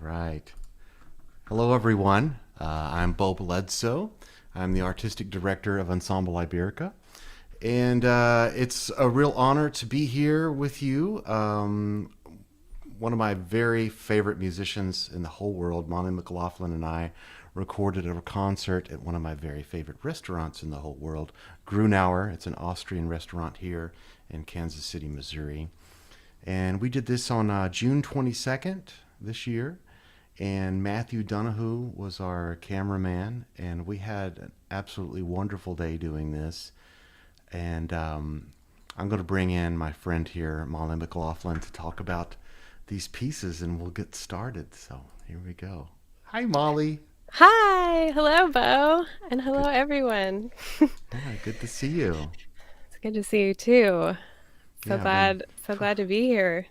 right. Hello, everyone. I'm Beau Bledsoe. I'm the artistic director of Ensemble Iberica. And it's a real honor to be here with you. One of my very favorite musicians in the whole world, McLaughlin, and I recorded a concert at one of my very favorite restaurants in the whole world, Grünauer. It's an Austrian restaurant here in Kansas City, Missouri. And we did this on June 22nd this year. And Matthew Dunehoo was our cameraman. And we had an absolutely wonderful day doing this. And I'm going to bring in my friend here, Molly McLaughlin, to talk about these pieces, and we'll get started. So here we go. Hi, Molly. Hi, hello, Beau, and hello, everyone. Yeah, good to see you. It's good to see you too. So Yeah, glad to be here.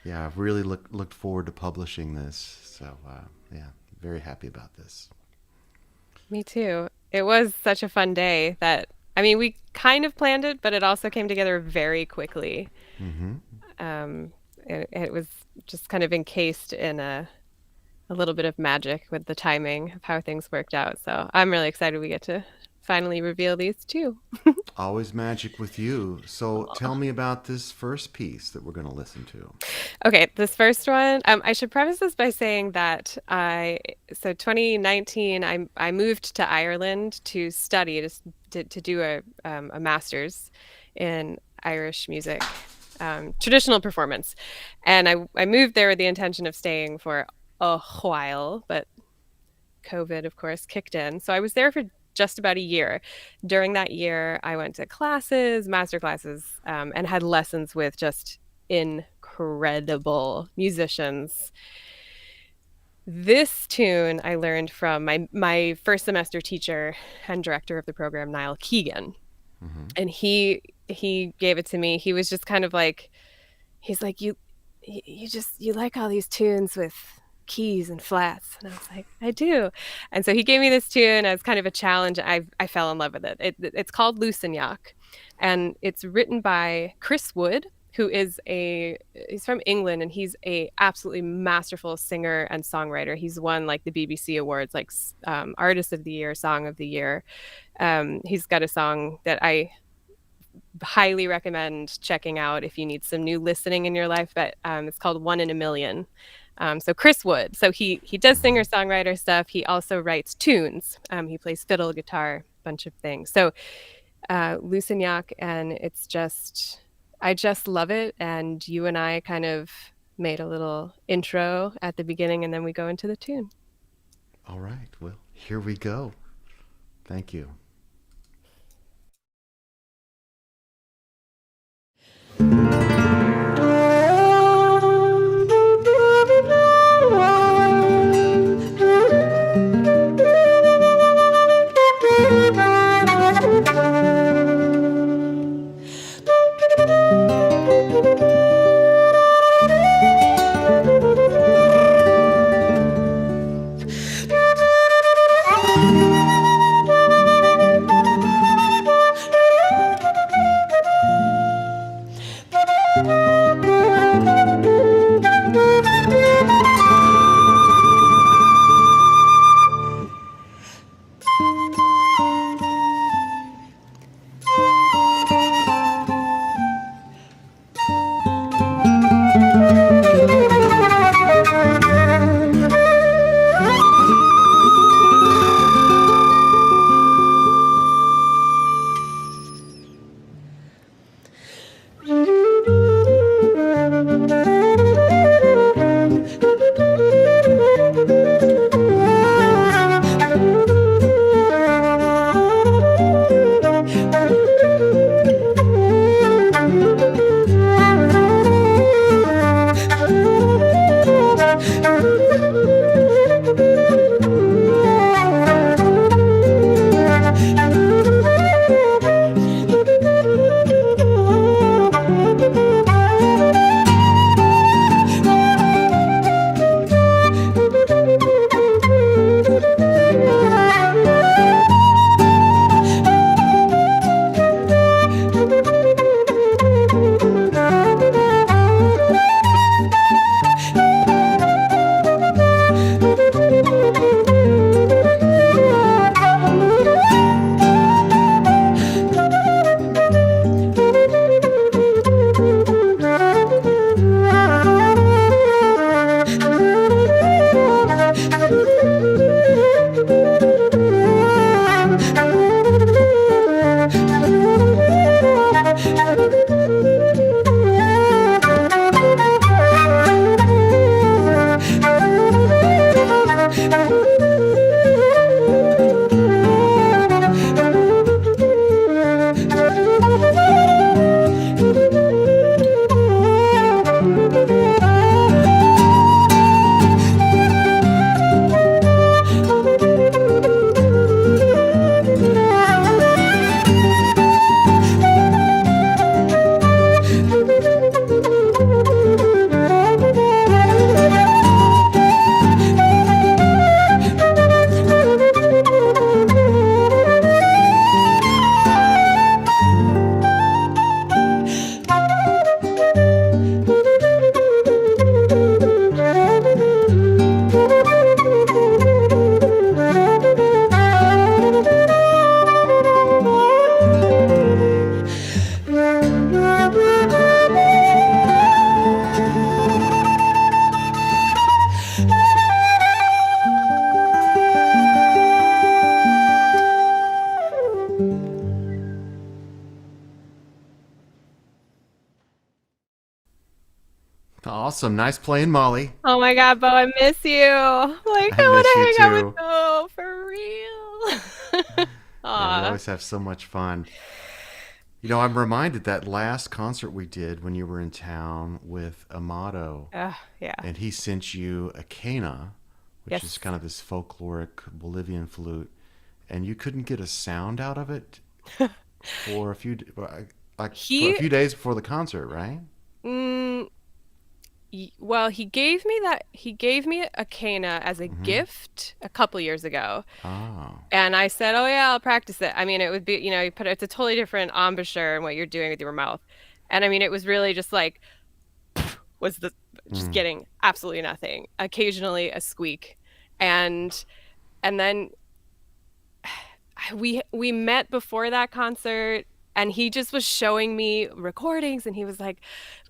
I've really looked forward to publishing this. So yeah, very happy about this. Me too. It was such a fun day that, we kind of planned it, but it also came together very quickly. Hmm. Um, it was just kind of encased in a little bit of magic with the timing of how things worked out. So I'm really excited we get to finally reveal these too. Always magic with you. So tell me about this first piece that we're going to listen to. Okay, this first one, I should preface this by saying that 2019, I moved to Ireland to study, to do a master's in Irish music, traditional performance. And I moved there with the intention of staying for a while, but COVID, of course, kicked in. So I was there for just about a year. During that year, I went to classes, master classes, and had lessons with just incredible musicians. This tune I learned from my first semester teacher and director of the program, Niall Keegan. Hmm. And he gave it to me. He was just kind of like, he's like, you like all these tunes with keys and flats, and I was like, I do. And so he gave me this tune as kind of a challenge. I fell in love with it. It's called Lusignac, and it's written by Chris Wood, who is he's from England, and he's a absolutely masterful singer and songwriter. He's won like the BBC awards, like Artist of the Year, Song of the Year. He's got a song that I highly recommend checking out if you need some new listening in your life, but it's called One in a Million. So Chris Wood, so he does Hmm. singer-songwriter stuff. He also writes tunes. He plays fiddle, guitar, bunch of things. So Lusignac, and I just love it. And you and I kind of made a little intro at the beginning, and then we go into the tune. All right. Well, here we go. Thank you. Awesome. Nice playing, Molly. Oh my God, Beau, I miss you. Like, I I want miss you to hang out too. with Beau for real. Yeah, we Aw. always have so much fun. I'm reminded that last concert we did when you were in town with Amato, Yeah. and he sent you a quena, which is Yes. kind of this folkloric Bolivian flute, and you couldn't get a sound out of it for a few, for a He, few days before the concert, right? mm, well, he gave me that. He gave me a cana as a Mm-hmm. gift a couple years ago. Oh. And I said, "Oh yeah, I'll practice it." I mean, it would be, you put it's a totally different embouchure and what you're doing with your mouth. And I mean, it was really just like was the just Mm. getting absolutely nothing. Occasionally a squeak. And and then we met before that concert and he just was showing me recordings and he was like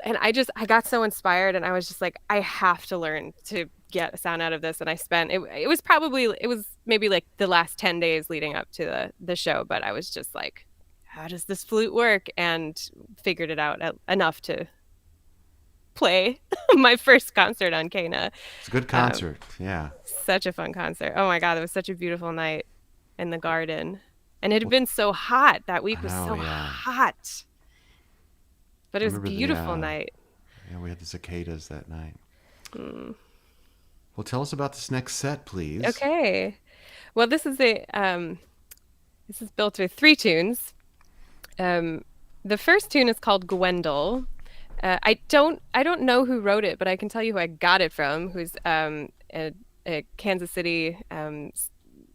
and I got so inspired and I was just like I have to learn to get a sound out of this and I spent it was maybe like the last 10 days leading up to the show but I was just like how does this flute work and figured it out enough to play my first concert on Cana. It's a good um, concert. Yeah. Such a fun concert. Oh my God, it was such a beautiful night in the garden. And it had Well, been so hot. That week I was know. so Yeah. hot. But I it was a remember beautiful night. we had the cicadas that night. Mm. Well, tell us about this next set, please. Okay. Well, this is built with three tunes. Um, the first tune is called Gwendal. I don't know who wrote it, but I can tell you who I got it from, who's a Kansas City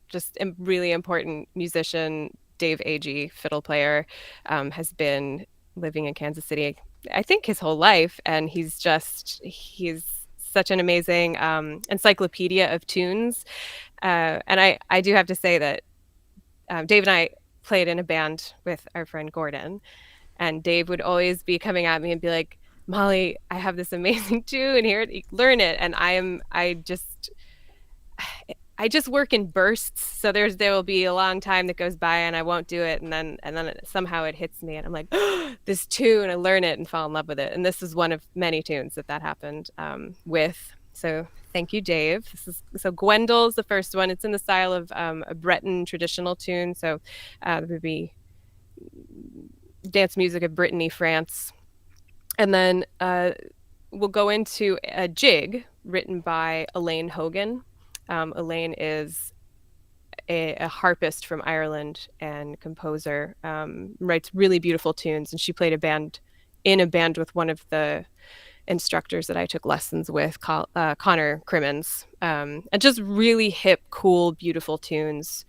just a really important musician, Dave Agee, fiddle player, has been living in Kansas City, I think his whole life, and he's such an amazing encyclopedia of tunes. And I do have to say that Dave and I played in a band with our friend Gordon, and Dave would always be coming at me and be like, Molly, I have this amazing tune here, learn it. And I just work in bursts. So there will be a long time that goes by and I won't do it. And then somehow it hits me and I'm like, oh, this tune, I learn it and fall in love with it. And this is one of many tunes that happened with. So thank you, Dave. So Gwendal is the first one. It's in the style of a Breton traditional tune. So it would be dance music of Brittany, France. And then we'll go into a jig written by Elaine Hogan. Elaine is a harpist from Ireland and composer, writes really beautiful tunes. And she played in a band with one of the instructors that I took lessons with, Connor Crimmins, and just really hip, cool, beautiful tunes.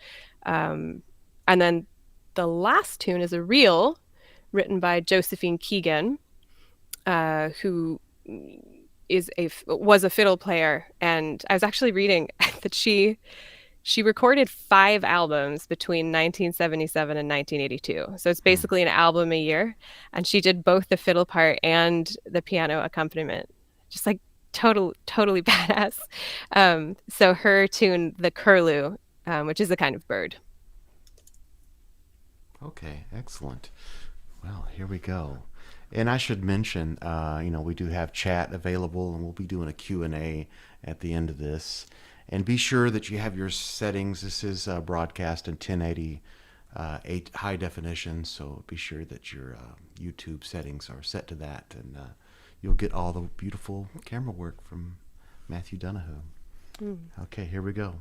And then the last tune is a reel written by Josephine Keegan, who was a fiddle player, and I was actually reading that she recorded 5 albums between 1977 and 1982. So it's Hmm. basically an album a year, and she did both the fiddle part and the piano accompaniment. Just like totally badass. So her tune, the Curlew, which is a kind of bird. Okay, excellent. Well, here we go. And I should mention, we do have chat available, and we'll be doing a Q&A at the end of this. And be sure that you have your settings. This is broadcast in 1080 high definition, so be sure that your YouTube settings are set to that, and you'll get all the beautiful camera work from Matthew Dunehoo. Mm. Okay, here we go.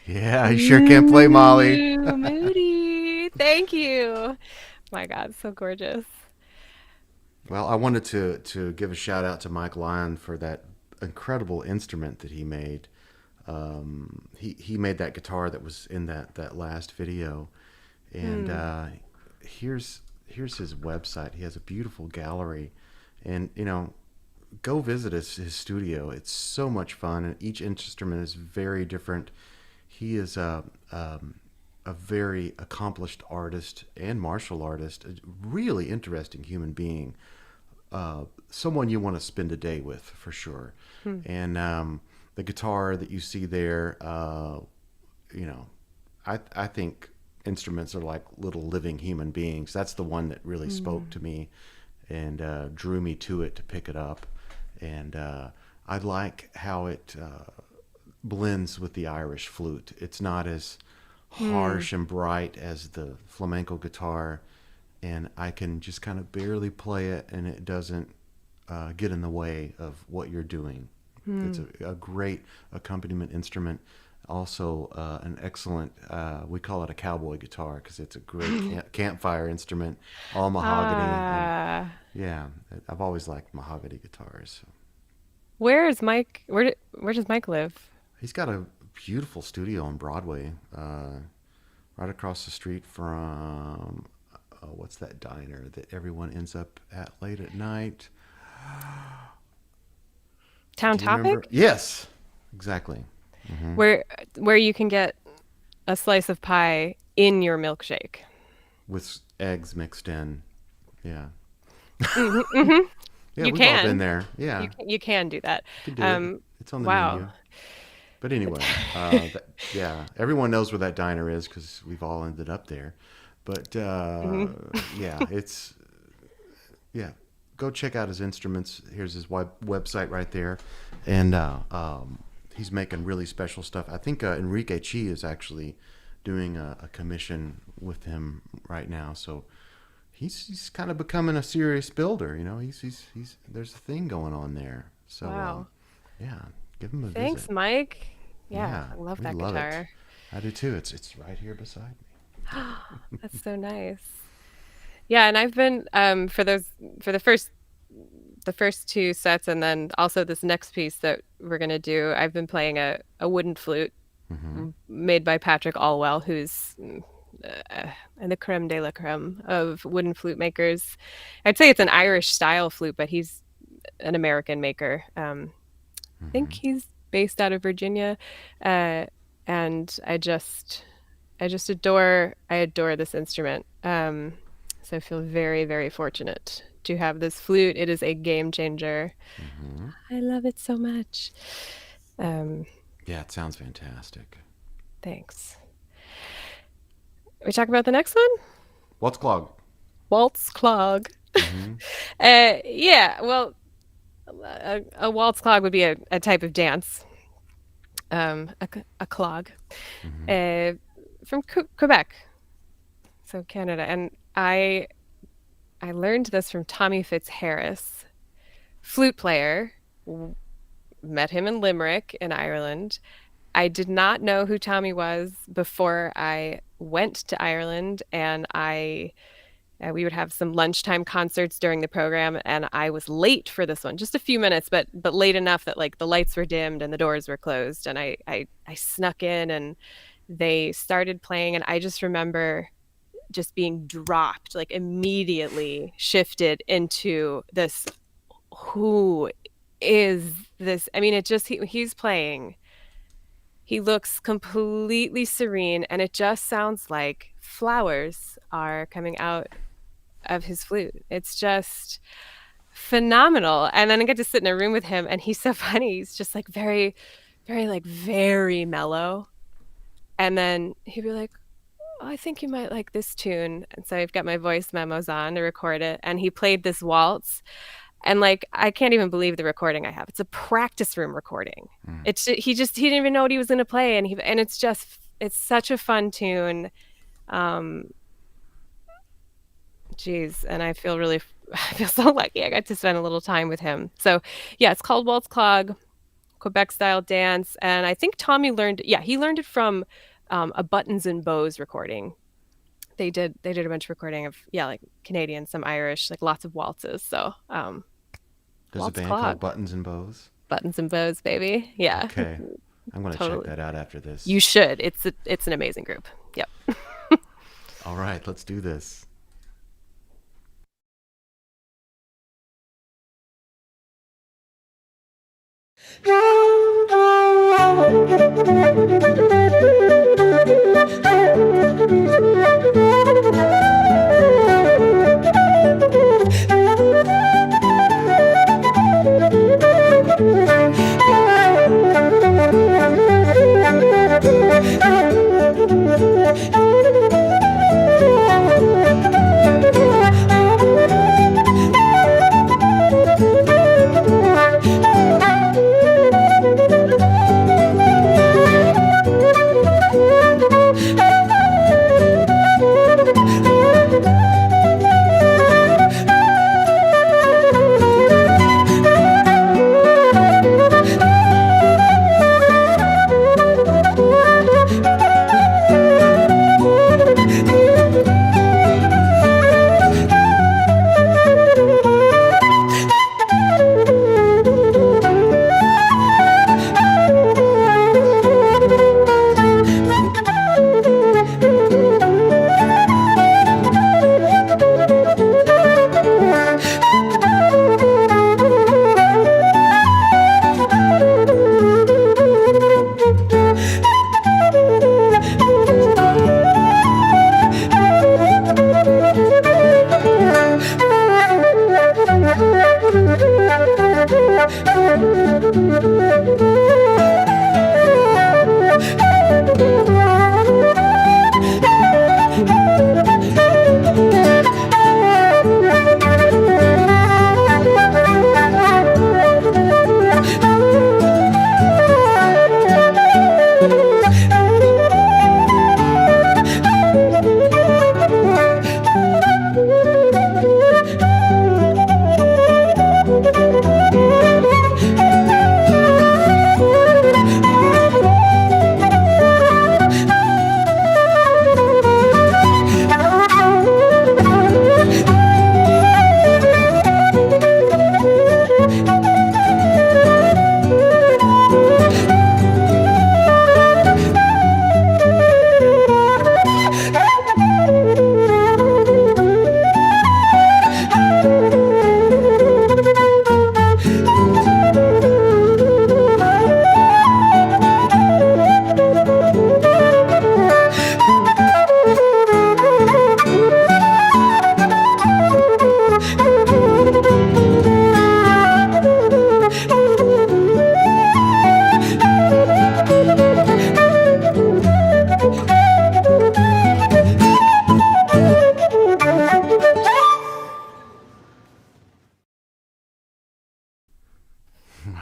Yeah, you sure can play, Molly. Ooh, Moody. Thank you. My God, so gorgeous. Well, I wanted to give a shout out to Mike Lyon for that incredible instrument that he made. He made that guitar that was in that last video, and here's his website. He has a beautiful gallery, and go visit his studio. It's so much fun, and each instrument is very different. He is a very accomplished artist and martial artist, a really interesting human being, someone you want to spend a day with for sure. And the guitar that you see there, I think instruments are like little living human beings. That's the one that really spoke to me and drew me to it to pick it up. And I like how it blends with the Irish flute. It's not as harsh and bright as the flamenco guitar, and I can just kind of barely play it, and it doesn't get in the way of what you're doing. It's a great accompaniment instrument. Also, an excellent, we call it a cowboy guitar because it's a great campfire instrument, all mahogany. And, yeah, I've always liked mahogany guitars. Where is Mike? Where does Mike live? He's got a beautiful studio on Broadway, right across the street from what's that diner that everyone ends up at late at night? Town Do you remember? Topic? Yes, exactly. Where you can get a slice of pie in your milkshake. With eggs mixed in. Yeah. Yeah, You we've all been can. there. Yeah, You can do that. you can do it. It's on the Wow. menu. But anyway, yeah, everyone knows where that diner is because we've all ended up there. But yeah, yeah. Go check out his instruments. Here's his website right there, and he's making really special stuff. I think Enrique Chi is actually doing a commission with him right now. So he's kind of becoming a serious builder. He's there's a thing going on there. So Wow. yeah, give him a Thanks, visit. Mike. Yeah, Yeah, I love we that love it. guitar. I do too. It's right here beside me. That's so nice. Yeah, and I've been for the first two sets and then also this next piece that we're gonna do, I've been playing a wooden flute Hmm. made by Patrick Allwell, who's uh, the creme de la creme of wooden flute makers. I'd say it's an Irish style flute, but he's an American maker. I think Hmm. he's based out of Virginia, uh, and I just adore this instrument. So I feel very, very fortunate to have this flute. It is a game changer. Hmm. I love it so much. Um, Yeah, it sounds fantastic. Thanks. We talk about the next one? What's clog? Waltz Clog. Hmm. Yeah, well, a waltz clog would be a type of dance, a clog, Hmm. uh, from Quebec, so Canada. And I learned this from Tommy Fitzharris, flute player. W- Met him in Limerick in Ireland. I did not know who Tommy was before I went to Ireland, and we would have some lunchtime concerts during the program, and I was late for this one, just a few minutes, but late enough that like the lights were dimmed and the doors were closed, and I snuck in, and they started playing, and I just remember just being dropped, like immediately shifted into this. Who is this? I mean, it just he's playing. He looks completely serene, and it just sounds like flowers are coming out of his flute. It's just phenomenal. And then I get to sit in a room with him, and he's so funny. He's just like very, very, like very mellow. And then he'd be like, oh, I think you might like this tune. And so I've got my voice memos on to record it. And he played this waltz. And like, I can't even believe the recording I have. It's a practice room recording. Mm. He didn't even know what he was going to play. And it's such a fun tune. Um, Geez, and I feel I feel so lucky. I got to spend a little time with him. So, yeah, it's called Waltz Clog. Quebec style dance. And I think Tommy learned, yeah, he learned it from a Buttons and Bows recording. They did a bunch of recording of, yeah, like Canadian, some Irish, like lots of waltzes. So There's a Waltz band called Clog, Buttons and Bows. Buttons and Bows, baby. Yeah, Okay. I'm going to check totally. that out after this. You should. It's an amazing group. Yep. All right, let's do this.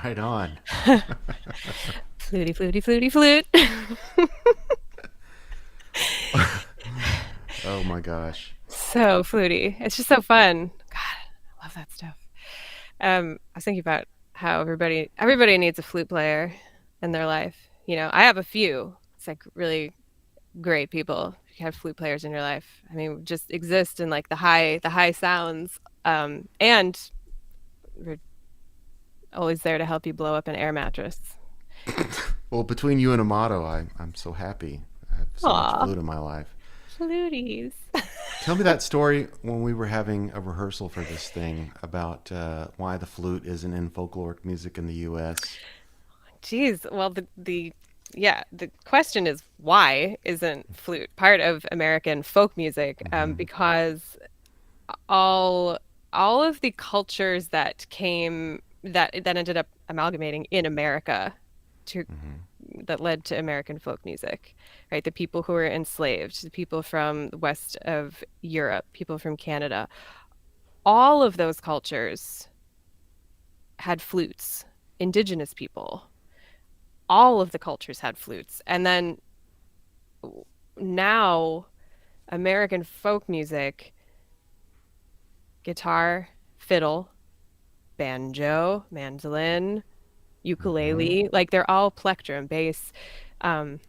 Right on. Fluty, fluty, fluty, flute. Oh my gosh. So fluty. It's just so fun. God, I love that stuff. I was thinking about how everybody needs a flute player in their life. You know, I have a few. It's like really great people. You have flute players in your life. I mean, just exist in like the high sounds. And we're always there to help you blow up an air mattress. Well, between you and Amato, I'm so happy. I have so much Aw, flute in my life. fluties. Tell me that story when we were having a rehearsal for this thing about why the flute isn't in folkloric music in the U.S. Jeez. Well, the question is why isn't flute part of American folk music? Hmm. Because all of the cultures that ended up amalgamating in America to Hmm. that led to American folk music, right? The people who were enslaved, the people from the west of Europe, people from Canada, all of those cultures had flutes. Indigenous people, all of the cultures had flutes. And then now American folk music, guitar, fiddle, banjo, mandolin, Mm-hmm. ukulele. Like they're all plectrum bass, um,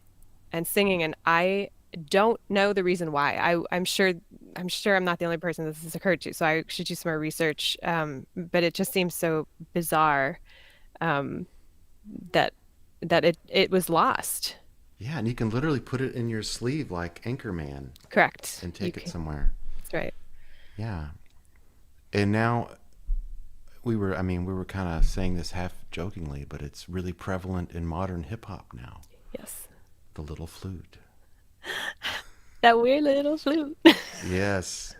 and singing. And I don't know the reason why. I'm sure I'm not the only person this has occurred to. So I should do some more research. But it just seems so bizarre, um, that it was lost. Yeah, and you can literally put it in your sleeve like Anchorman Correct. and You take it can. somewhere. That's right. Yeah. And now we were kind of saying this half jokingly, but it's really prevalent in modern hip hop now. Yes. The little flute. That weird little flute. Yes.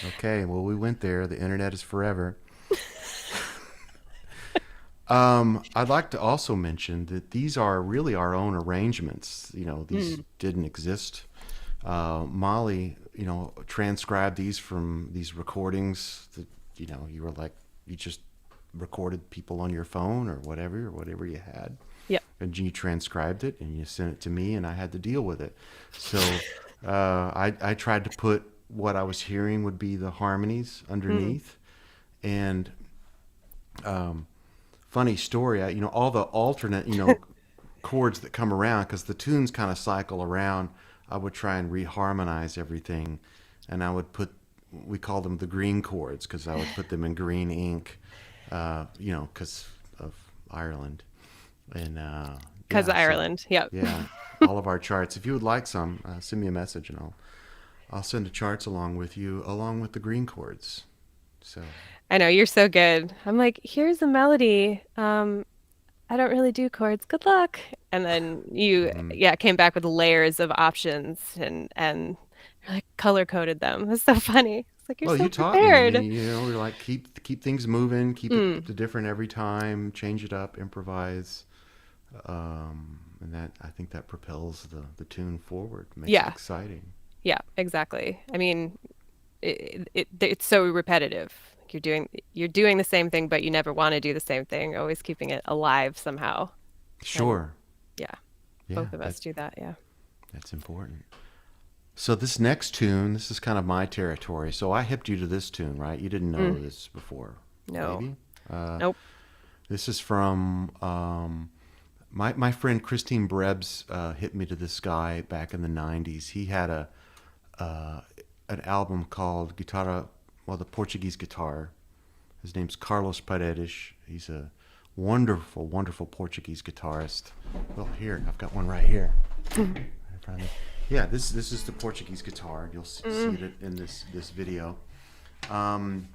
Okay, well, we went there. The internet is forever. I'd like to also mention that these are really our own arrangements. These Mm. didn't exist. Molly, transcribed these from these recordings that, you were like, you just recorded people on your phone or whatever you had. Yep. And you transcribed it and you sent it to me and I had to deal with it. So I tried to put what I was hearing would be the harmonies Mm. underneath. And um, funny story, all the alternate, chords that come around, because the tunes kind of cycle around, I would try and reharmonize everything. And I would we call them the green chords because I would put them in green ink, because of Ireland. And Because yeah, of so Ireland. Yep. yeah, all of our charts. If you would like some, send me a message and I'll send the charts along with you, along with the green chords. So I know you're so good. I'm like, here's a melody. I don't really do chords. Good luck. And then you, mhm. yeah, came back with layers of options and like color coded them. It's so funny. It's like you're Well, so you taught me. I prepared. mean, we're like keep things moving, keep it Mm. different every time, change it up, improvise, and that I think that propels the tune forward, makes it Yeah. exciting. Yeah, exactly. I mean, it's so repetitive. Like you're doing the same thing, but you never want to do the same thing. Always keeping it alive somehow. And Sure, yeah, yeah, both of us do that. Yeah. that's important. So this next tune, this is kind of my territory. So I hipped you to this tune, right? You didn't know Mm. this before, No. maybe. Uh, Nope. this is from my friend Christine Brebs hit me to this guy back in the '90s. He had uh, an album called Guitarra, well, the Portuguese Guitar. His name's Carlos Paredes. He's a wonderful, wonderful Portuguese guitarist. Well, here I've got one right here. In front of me. Yeah, this is the Portuguese guitar. You'll see Mm. it in this video. Um,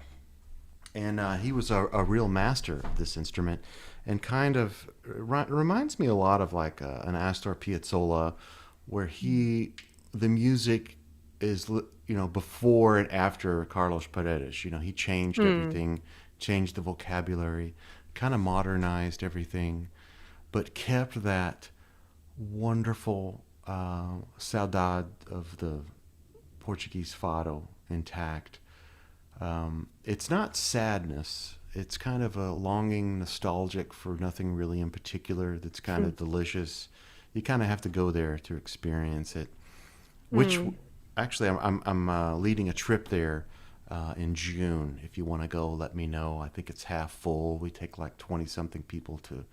and he was a real master of this instrument, and kind of reminds me a lot of like an Astor Piazzolla, where the music is before and after Carlos Paredes. He changed Mm. everything, changed the vocabulary, kind of modernized everything, but kept that wonderful saudade of the Portuguese fado intact. It's not sadness. It's kind of a longing, nostalgic for nothing really in particular. That's kind of delicious. You kind of have to go there to experience it. Which, Mm. actually, I'm leading a trip there in June. If you want to go, let me know. I think it's half full. We take like 20 something people to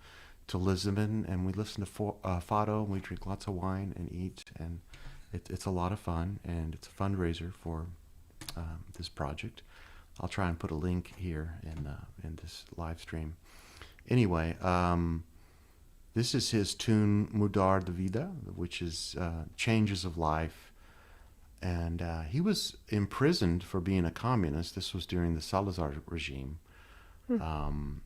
Lisbon, and we listen to fado, and we drink lots of wine and eat, and it's a lot of fun, and it's a fundraiser for this project. I'll try and put a link here in this live stream. Anyway, this is his tune Mudar Davida, which is Changes of Life. And he was imprisoned for being a communist. This was during the Salazar regime. Mm. Um,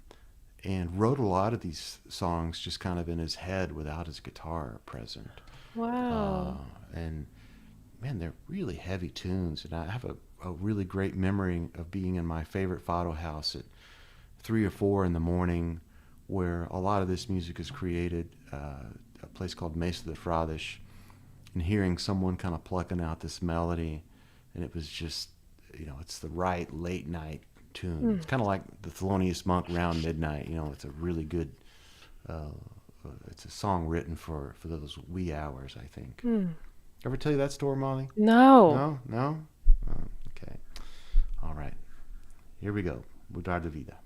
and wrote a lot of these songs just kind of in his head without his guitar present. Wow. And man, they're really heavy tunes. And I have a really great memory of being in my favorite fado house at 3 or 4 in the morning, where a lot of this music is created, a place called Mesa de Frades, and hearing someone kind of plucking out this melody. And it was just, it's the right late night tune. Mm. It's kind of like the Thelonious Monk Round Midnight. It's a really good, uh, it's a song written for those wee hours, I think. Mm. Ever tell you that story, Molly? No. No? No? Okay. All right. Here we go. Mudar de Vida.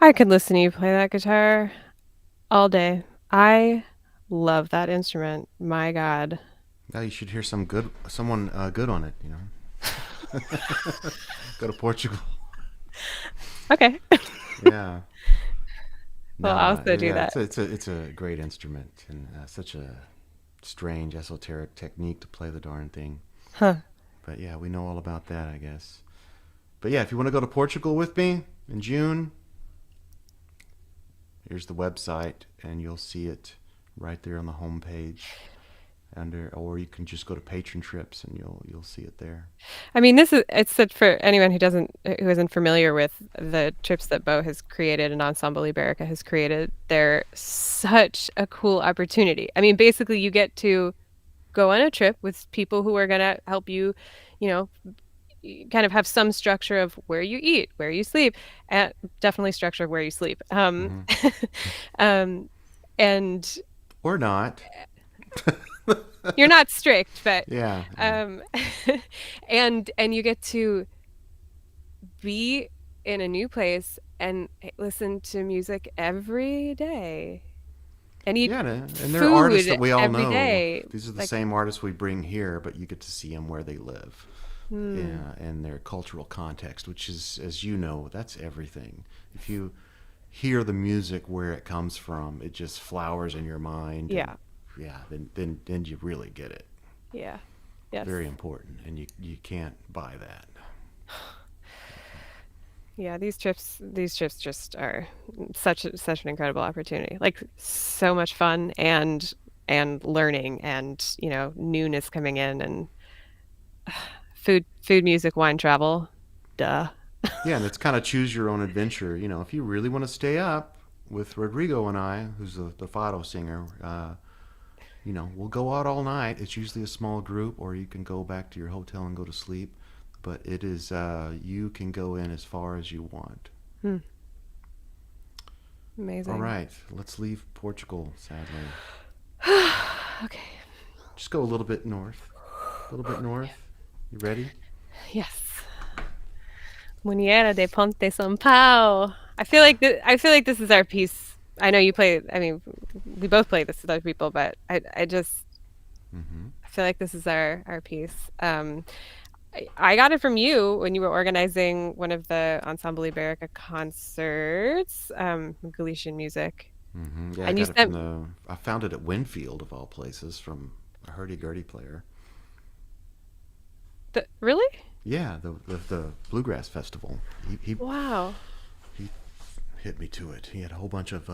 I could listen to you play that guitar all day. I love that instrument. My God. Now you should hear someone good on it. You know, go to Portugal. Okay. Yeah. Well, I'll No, also do yeah, that. it's a great instrument and such a strange esoteric technique to play the darn thing. Huh. But yeah, we know all about that, I guess. But yeah, if you want to go to Portugal with me in June, here's the website, and you'll see it right there on the home page. Or you can just go to Patron Trips, and you'll see it there. I mean, it's said for anyone who isn't familiar with the trips that Beau has created and Ensemble Iberica has created. They're such a cool opportunity. I mean, basically, you get to go on a trip with people who are going to help you, you know, kind of have some structure of where you eat, where you sleep, and definitely structure of where you sleep. Mm-hmm. Um, and Or not. you're not strict, but Yeah. um, and you get to be in a new place and listen to music every day and eat Yeah, and they're artists that food we all every know. day. These are the Like, same artists we bring here, but you get to see them where they live. hmm, Yeah, and their cultural context, which is, as you know, that's everything. If you hear the music where it comes from, it just flowers in your mind. yeah, And yeah, then you really get it. yeah, yes, Very important, and you can't buy that. yeah. These trips just are such an incredible opportunity. Like so much fun and learning and newness coming in and food, music, wine, travel. Duh. Yeah, and it's kind of choose your own adventure. You know, if you really want to stay up with Rodrigo and I, who's the fado singer, we'll go out all night. It's usually a small group, or you can go back to your hotel and go to sleep. But it is, you can go in as far as you want. Hmm. Amazing. All right, let's leave Portugal, sadly. Okay. Just go a little bit north. A little bit north. You ready? Yes. Muiñeira de Pontesampaio. I feel like this is our piece. I know you play. I mean, we both play this with other people, but I just Mm-hmm. I feel like this is our piece. I got it from you when you were organizing one of the Ensemble Iberica concerts, Galician music, Mm-hmm. Yeah, I and you got it from sent I found it at Winfield, of all places, from a hurdy-gurdy player. really? Yeah, the Bluegrass Festival. Wow. He hit me to it. He had a whole bunch of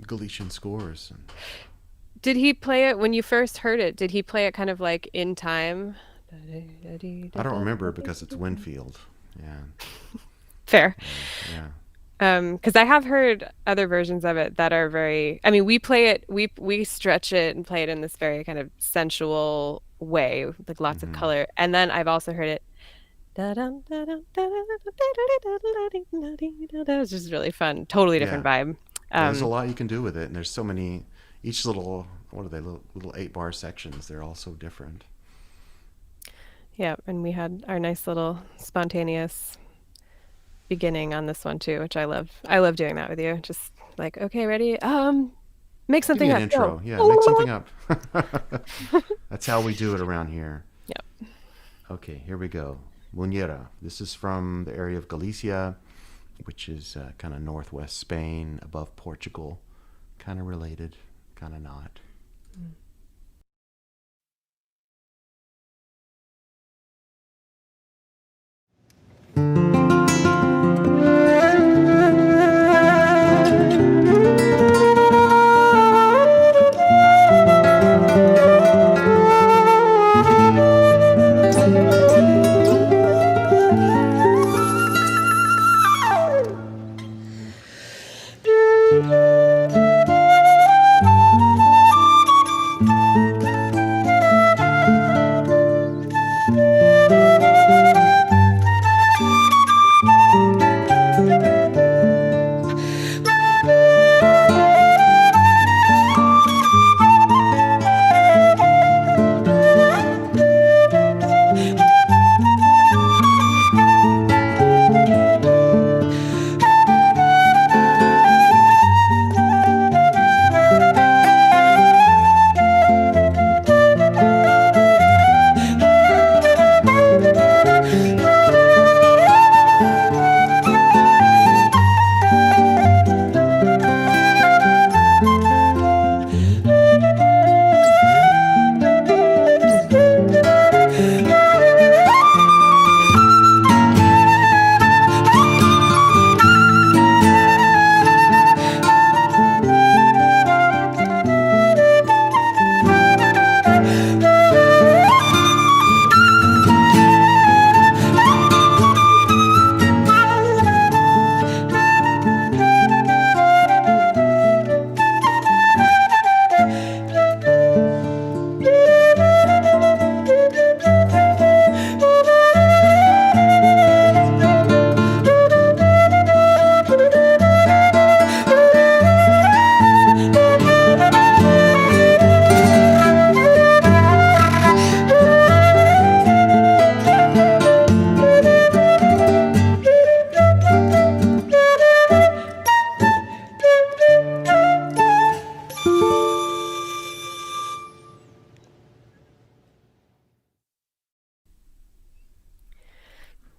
Galician scores. And Did he play it when you first heard it? Did he play it kind of like in time? I don't remember because it's Winfield. Yeah, Fair. yeah. Because I have heard other versions of it that are very, I mean, we play it, we stretch it and play it in this very kind of sensual way, with like lots of Mm-hmm. color. And then I've also heard it. It's just really fun, totally Yeah. different vibe. Yeah, there's a Um, lot you can do with it, and there's so many. Each little, what are they? Little 8-bar sections. They're all so different. yeah, and we had our nice little spontaneous beginning on this one too, which I love. I love doing that with you. Just like, okay, ready? Make Give me something an up. Go. intro. Yeah, make something up. That's how we do it around here. Yeah. Okay, here we go. Muiñeira. This is from the area of Galicia, which is kind of northwest Spain, above Portugal. Kind of related, kind of not.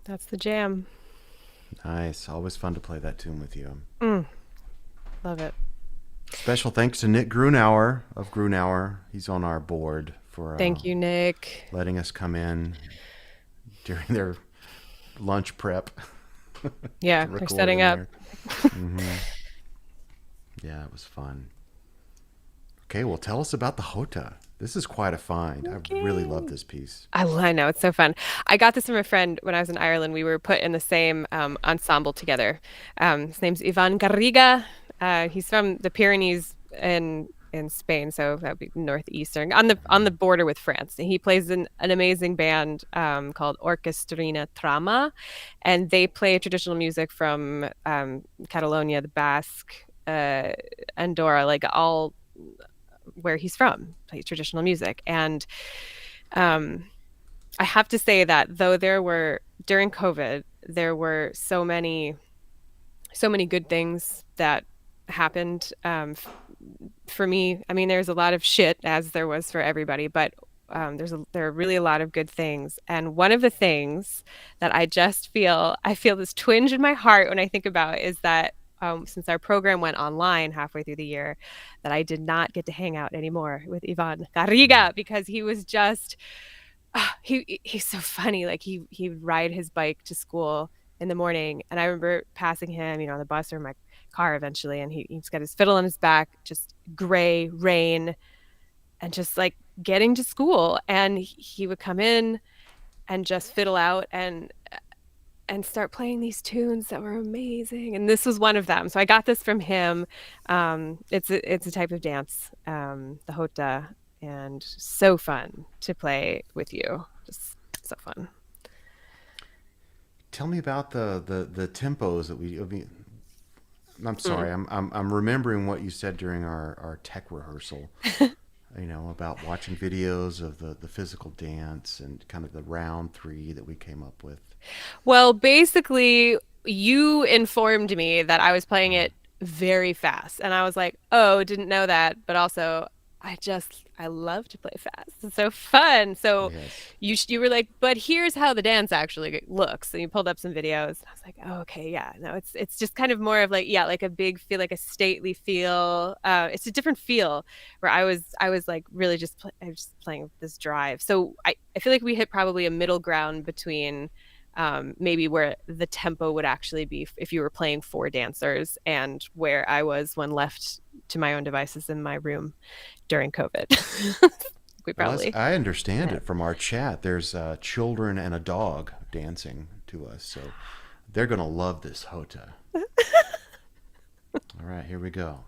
That's the jam. Nice. Always fun to play that tune with you. Love it. Special thanks to Nick Grünauer of Grünauer. He's on our board for Thank you, Nick. letting us come in during their lunch prep. Yeah, they're setting up. Yeah, it was fun. Okay, well, tell us about the Jota. This is quite a find. I really love this piece. I know, it's so fun. I got this from a friend when I was in Ireland. We were put in the same ensemble together. His name's Ivan Garriga. He's from the Pyrenees in Spain, so that would be northeastern, on the border with France. And he plays in an amazing band called Orquestrina Trama, and they play traditional music from Catalonia, the Basque, Andorra, like all where he's from, plays traditional music. And I have to say that though during COVID, there were so many good things that happened for me. I mean, there's a lot of shit, as there was for everybody, but there are really a lot of good things. And one of the things that I feel this twinge in my heart when I think about is that since our program went online halfway through the year, that I did not get to hang out anymore with Ivan Garriga, because he was just he's so funny. Like he'd ride his bike to school in the morning, and I remember passing him, on the bus or my car eventually, and he's got his fiddle on his back, just gray rain, and just like getting to school, and he would come in and just fiddle out and start playing these tunes that were amazing. And this was one of them. So I got this from him. It's a type of dance, the Jota, and so fun to play with you. Just so fun. Tell me about the tempos that I'm sorry, I'm remembering what you said during our tech rehearsal. About watching videos of the physical dance and kind of the round 3 that we came up with. Well, basically, you informed me that I was playing it very fast, and I was like, "Oh, didn't know that." But also, I love to play fast. It's so fun. So Yes. you were like, "But here's how the dance actually looks." And you pulled up some videos. I was like, "Oh, okay, yeah." No, it's just kind of more of like, like a big feel, like a stately feel. It's a different feel, where I was like really I was just playing this drive. So I feel like we hit probably a middle ground between maybe where the tempo would actually be if you were playing 4 dancers, and where I was when left to my own devices in my room during COVID. I understand it from our chat. There's children and a dog dancing to us, so they're going to love this Jota. All right, here we go.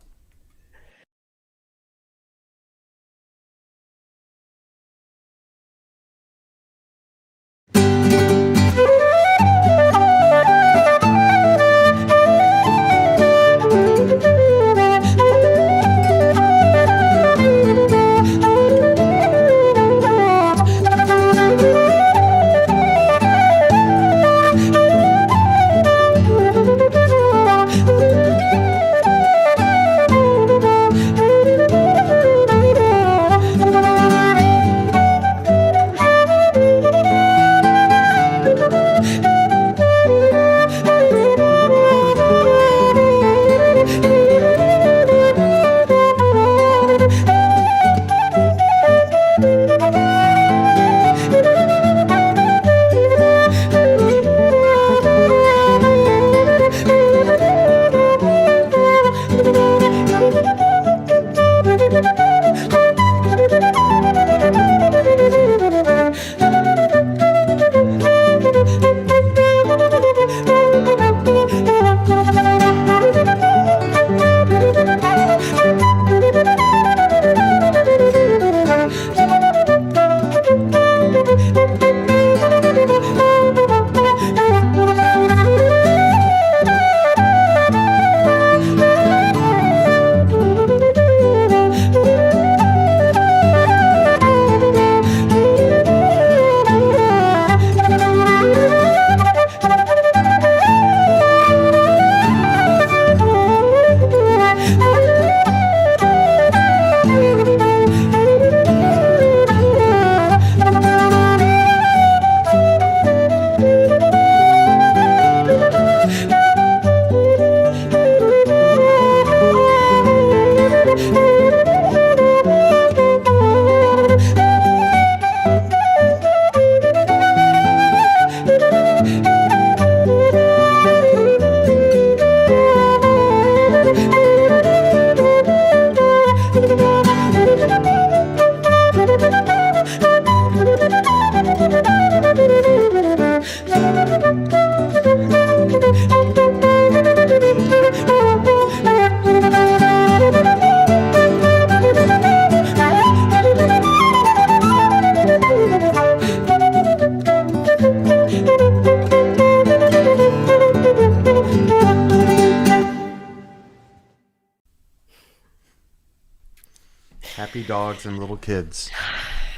dogs and little kids.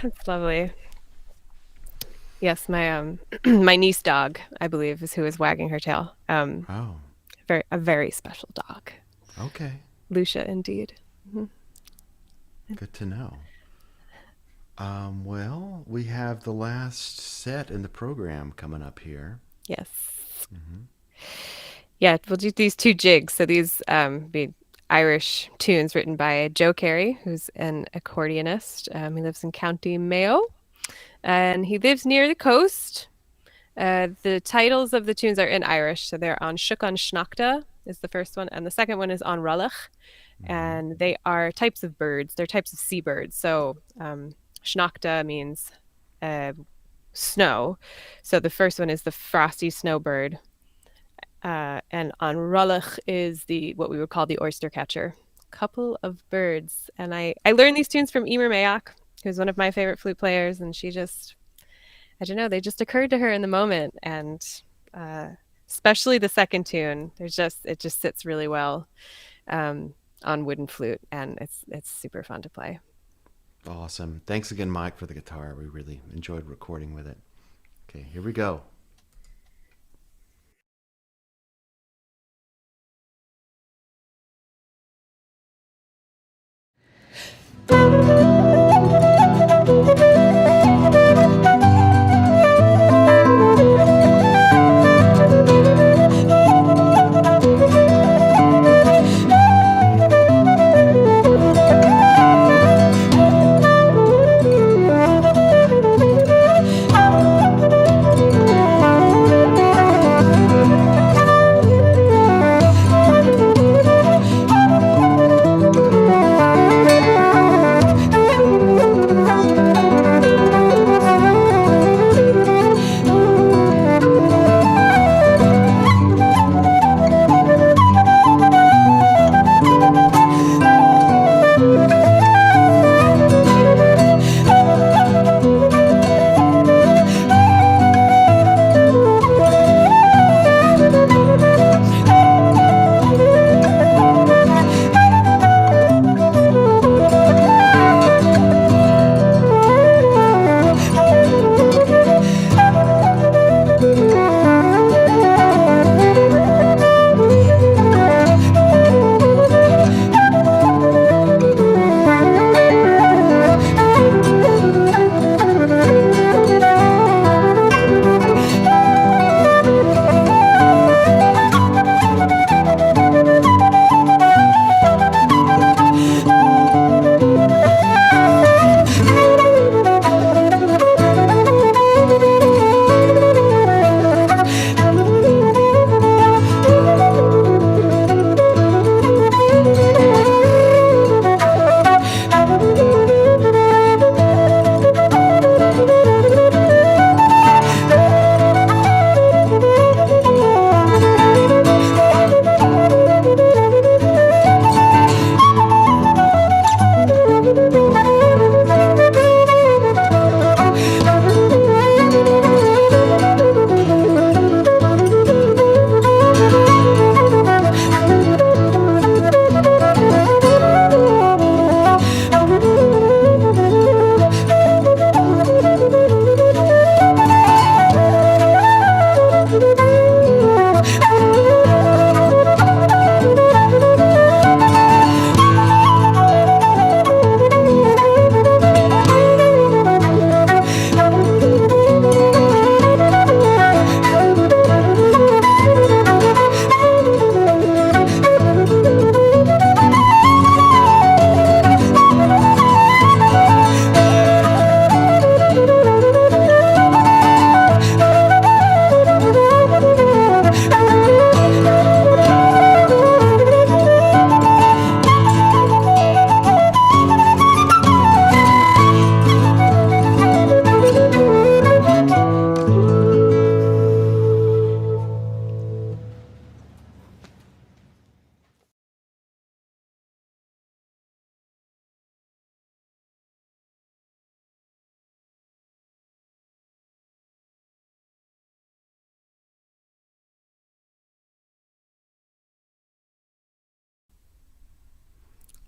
It's lovely. Yes, my my niece dog, I believe, is who is wagging her tail. Oh, A very special dog. okay. Lucia, indeed. Good to know. Well, we have the last set in the program coming up here. Yes. Hmm. Yeah, we'll do these two jigs. So these be Irish tunes written by Joe Carey, who's an accordionist. He lives in County Mayo, and he lives near the coast. The titles of the tunes are in Irish, so they're on Siocán Sneachta is the first one, and the second one is on Roilleach, Hmm. and they are types of birds. They're types of seabirds. So Sneachta means uh, snow. So the first one is the frosty snowbird, and on Roilleach is the what we would call the oyster catcher. Couple of birds, and I learned these tunes from Emer Mayock, who's one of my favorite flute players, and she just I don't know, they just occurred to her in the moment, and uh, especially the second tune, it just sits really well um, on wooden flute, and it's super fun to play. Awesome. Thanks again, Mike, for the guitar. We really enjoyed recording with it. Okay, here we go.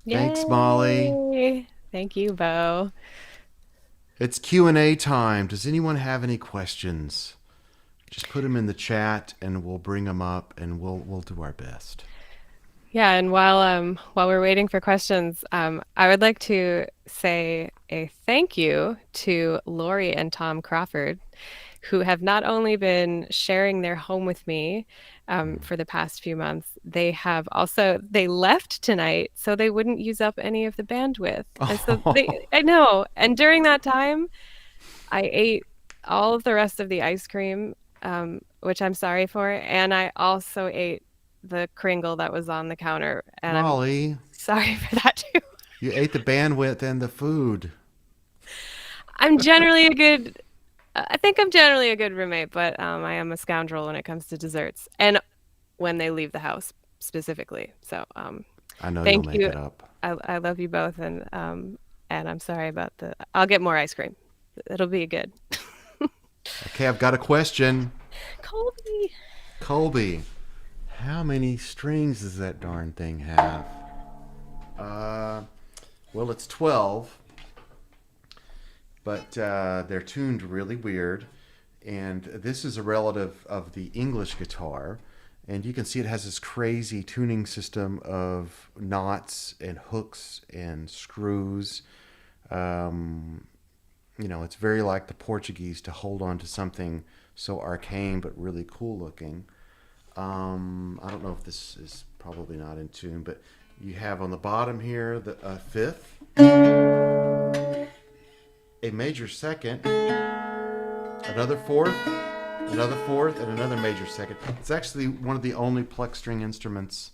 Thanks, Molly. Yay! Thank you, Beau. It's Q&A time. Does anyone have any questions? Just put them in the chat and we'll bring them up and we'll do our best. Yeah, and while we're waiting for questions, I would like to say a thank you to Lori and Tom Crawford, who have not only been sharing their home with me for the past few months, they left tonight so they wouldn't use up any of the bandwidth. And so I know, and during that time, I ate all of the rest of the ice cream, which I'm sorry for, and I also ate the Kringle that was on the counter, and I'm Molly, sorry for that too. you ate the bandwidth and the food. I'm generally a good, I think I'm generally a good roommate, but I am a scoundrel when it comes to desserts and when they leave the house specifically. So I know you'll thank make you. it up. I love you both, and I'm sorry about I'll get more ice cream. It'll be good. Okay, I've got a question. Colby. Colby, how many strings does that darn thing have? Well, it's 12, but they're tuned really weird. And this is a relative of the English guitar. And you can see it has this crazy tuning system of knots and hooks and screws. It's very like the Portuguese to hold on to something so arcane but really cool looking. I don't know if this is probably not in tune, but you have on the bottom here the fifth, a major second, another fourth, and another major second. It's actually one of the only pluck string instruments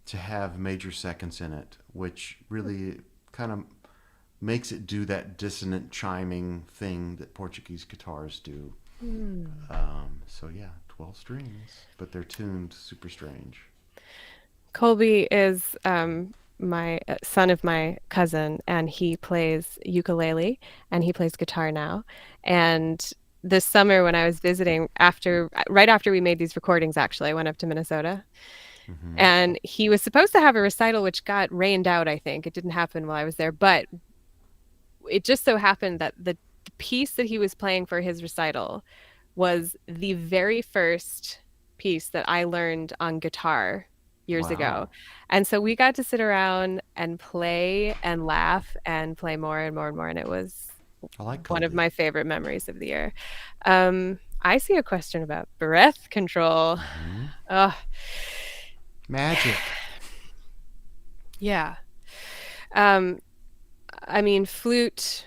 to have major seconds in it, which really kind of makes it do that dissonant chiming thing that Portuguese guitars do. So yeah, 12 strings, but they're tuned super strange. Colby is my son of my cousin, and he plays ukulele and he plays guitar now. And this summer when I was visiting, right after we made these recordings, actually, I went up to Minnesota. Mm-hmm. And he was supposed to have a recital which got rained out, I think. It didn't happen while I was there, but it just so happened that the piece that he was playing for his recital was the very first piece that I learned on guitar years ago. And so we got to sit around and play and laugh and play more and more and more. And it was one of my favorite memories of the year. I see a question about breath control. Magic. Yeah. I mean, flute,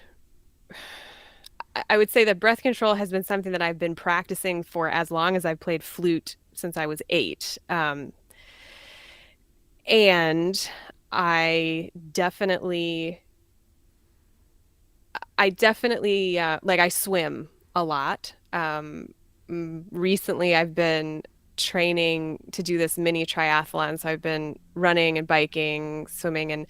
I would say that breath control has been something that I've been practicing for as long as I've played flute, since I was 8. And I definitely like, I swim a lot. Recently I've been training to do this mini triathlon. So I've been running and biking, swimming, and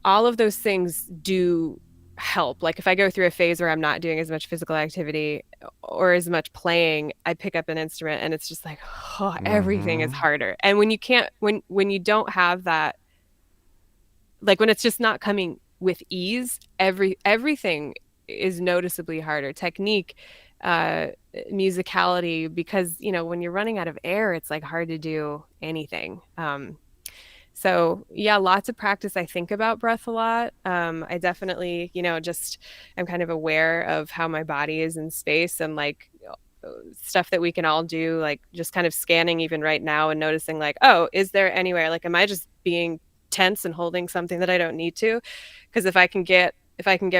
all of those things do help. Like if I go through a phase where I'm not doing as much physical activity or as much playing, I pick up an instrument and it's just like, everything is harder. And when you don't have that, like when it's just not coming with ease, everything is noticeably harder. Technique, musicality, because when you're running out of air, it's like hard to do anything. So yeah, lots of practice. I think about breath a lot. I definitely, I'm kind of aware of how my body is in space, and like stuff that we can all do, like just kind of scanning even right now and noticing like, oh, is there anywhere, like, am I just being tense and holding something that I don't need to? Because if I can get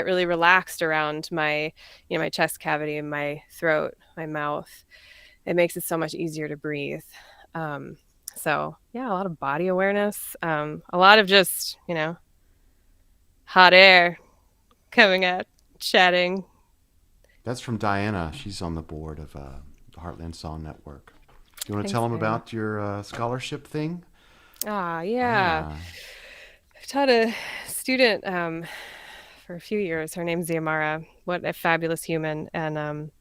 really relaxed around my, my chest cavity and my throat, my mouth, it makes it so much easier to breathe. So yeah, a lot of body awareness, a lot of just, hot air coming out, chatting. That's from Diana. She's on the board of the Heartland Song Network. Do you want to tell them about your scholarship thing? Yeah. I've taught a student for a few years. Her name's Ziamara. What a fabulous human. And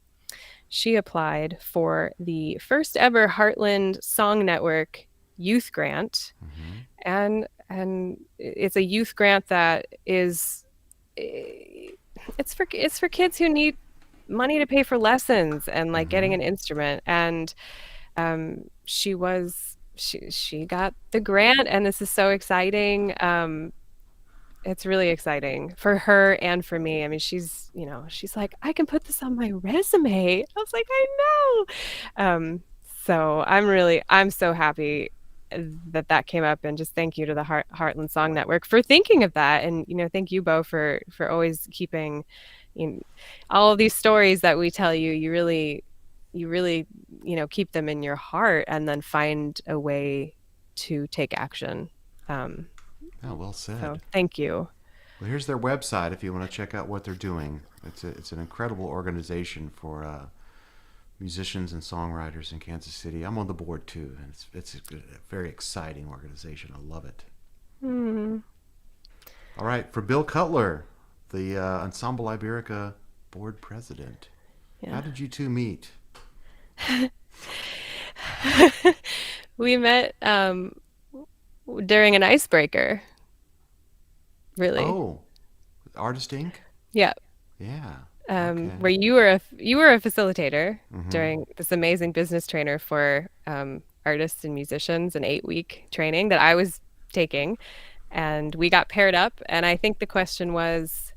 she applied for the first ever Heartland Song Network youth grant and it's a youth grant that is it's for kids who need money to pay for lessons and like getting an instrument. And she got the grant, and this is so exciting. It's really exciting for her and for me. I mean, she's like, I can put this on my resume. I was like, I know. So I'm so happy that came up, and just thank you to the Heartland Song Network for thinking of that. And, thank you, Beau, for always keeping, all of these stories that we tell you, you really, keep them in your heart and then find a way to take action. Oh, well said. So thank you. Well, here's their website if you want to check out what they're doing. It's an incredible organization for musicians and songwriters in Kansas City. I'm on the board too, and it's a very exciting organization. I love it. All right, for Bill Cutler, the Ensemble Iberica board president. Yeah. How did you two meet? We met during an icebreaker. Really? Oh, Artist Inc. Yeah. Yeah. Where you were a facilitator during this amazing business trainer for artists and musicians, an 8-week training that I was taking, and we got paired up. And I think the question was,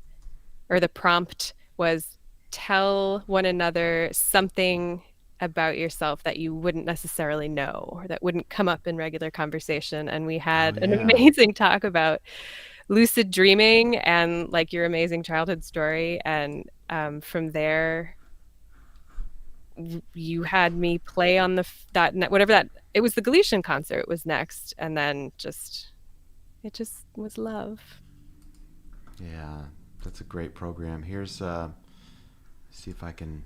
or the prompt was, tell one another something about yourself that you wouldn't necessarily know or that wouldn't come up in regular conversation. And we had an amazing talk about lucid dreaming and like your amazing childhood story. And from there, you had me play on it was the Galician concert was next. And then it just was love. Yeah, that's a great program. Here's, see if I can,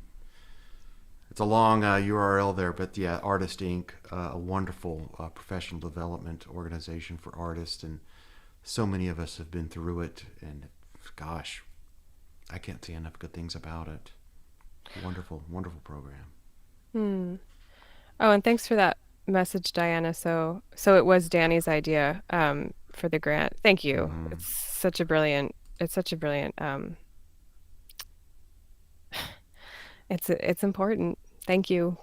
it's a long URL there, but yeah, Artist Inc., a wonderful professional development organization for artists, and so many of us have been through it, and gosh, I can't say enough good things about it. Wonderful, wonderful program. Oh, and thanks for that message, Diana. So it was Danny's idea for the grant. Thank you. It's such a brilliant. It's important. Thank you.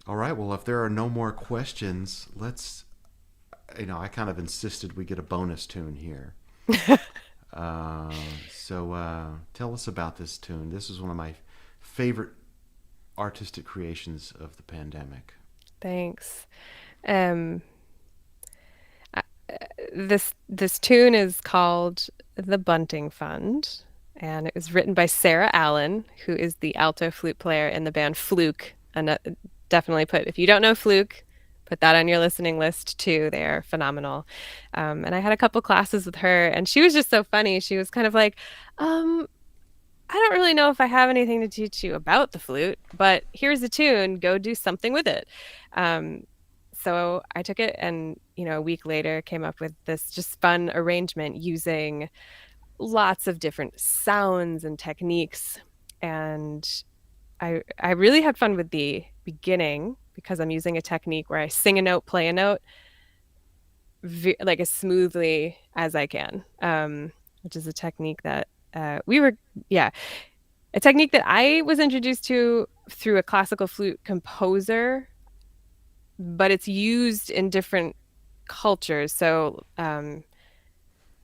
All right. Well, if there are no more questions, let's. I kind of insisted we get a bonus tune here. So tell us about this tune. This is one of my favorite artistic creations of the pandemic. Thanks. This tune is called The Bunting Fund, and it was written by Sarah Allen, who is the alto flute player in the band Fluke. And definitely if you don't know Fluke, put that on your listening list too. They're phenomenal. And I had a couple classes with her, and she was just so funny. She was kind of like, I don't really know if I have anything to teach you about the flute, but here's a tune, go do something with it. So I took it, and, a week later came up with this just fun arrangement using lots of different sounds and techniques. And I really had fun with the beginning because I'm using a technique where I sing a note, play a note, like as smoothly as I can, which is a technique that a technique that I was introduced to through a classical flute composer, but it's used in different cultures. So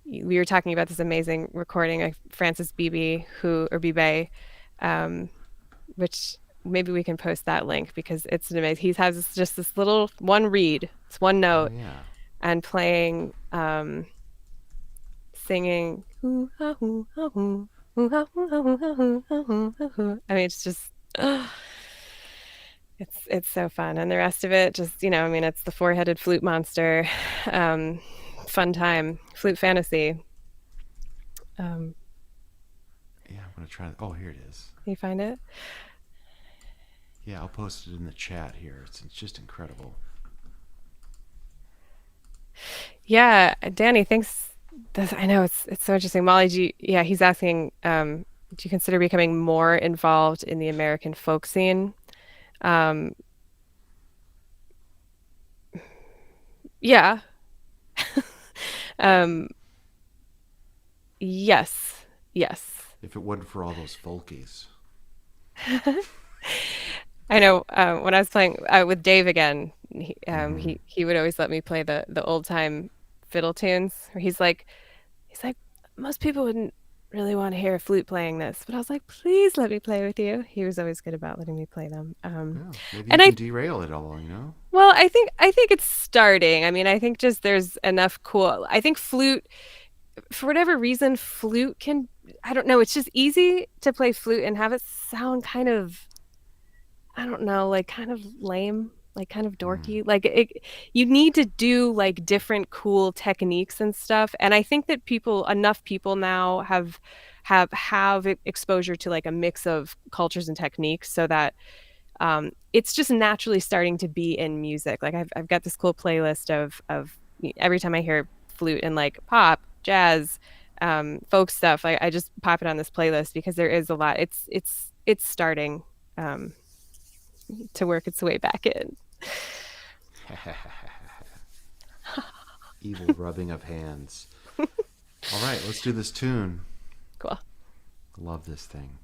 we were talking about this amazing recording of Francis Bibe, which maybe we can post that link because it's amazing. He has just this little one reed, it's one note, and playing, singing. I mean, it's just, it's so fun. And the rest of it, just, it's the four-headed flute monster, fun time, flute fantasy. Yeah, I'm gonna try. Oh, here it is. You find it? Yeah, I'll post it in the chat here. It's just incredible. Yeah, Danny, thanks. I know it's so interesting. Molly, he's asking, do you consider becoming more involved in the American folk scene? Yeah. Um, yes, yes. If it wasn't for all those folkies. I know when I was playing with Dave again, Hmm. he would always let me play the old time fiddle tunes. Where he's like most people wouldn't really want to hear a flute playing this, but I was like, please let me play with you. He was always good about letting me play them. Yeah, maybe you And can derail it all, you know? well, I think it's starting. I mean, I think just there's enough cool. I think flute, for whatever reason, flute can. I don't know. It's just easy to play flute and have it sound kind of I don't know, like kind of lame, like kind of Mm. dorky. You need to do like different cool techniques and stuff. And I think that enough people now have exposure to like a mix of cultures and techniques, so that it's just naturally starting to be in music. Like I've got this cool playlist of every time I hear flute and like pop, jazz, folk stuff, I just pop it on this playlist because there is a lot. It's starting. Um, to work its way back in. Evil rubbing of hands. All right, let's do this tune. Cool. Love this thing.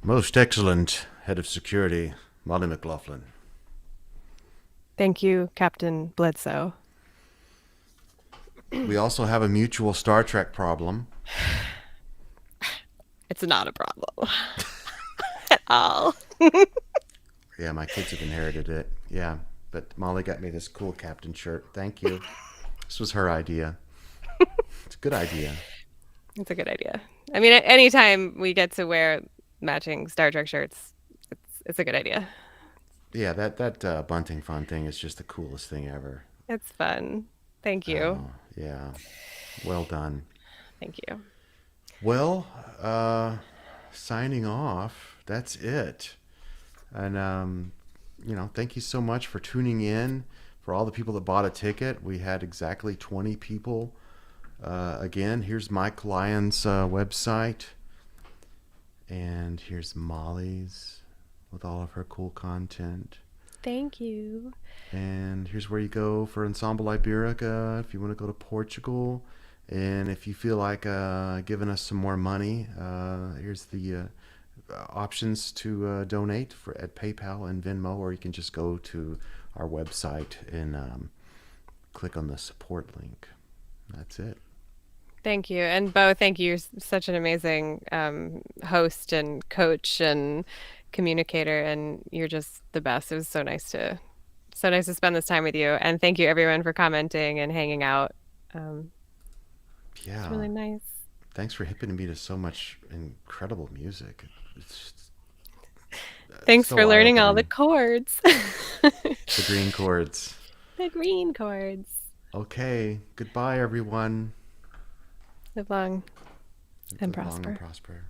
Most excellent head of security, Molly McLaughlin. Thank you, Captain Bledsoe. We also have a mutual Star Trek problem. It's not a problem at all. Yeah, my kids have inherited it. Yeah, but Molly got me this cool captain shirt. Thank you. This was her idea. It's a good idea. It's a good idea. I mean, anytime we get to wear matching Star Trek shirts, it's a good idea. Yeah, that Bunting Fund thing is just the coolest thing ever. It's fun. Thank you. Oh, yeah. Well done. Thank you. Well, signing off. That's it. And thank you so much for tuning in. For all the people that bought a ticket, we had exactly 20 people. Again, here's Mike Lyon's website, and here's Molly's with all of her cool content. Thank you. And here's where you go for Ensemble Iberica if you want to go to Portugal. And if you feel like giving us some more money, here's the options to donate at PayPal and Venmo, or you can just go to our website and click on the support link. That's it. Thank you. And Beau, thank you. You're such an amazing host and coach and communicator, and you're just the best. It was so nice to spend this time with you. And thank you everyone for commenting and hanging out. It's Yeah. really nice. Thanks for hipping me to so much incredible music. It's Thanks so for learning all the eye-opening. chords. The green chords. The green chords. Okay. Goodbye, everyone. Live long and Live long and prosper. prosper.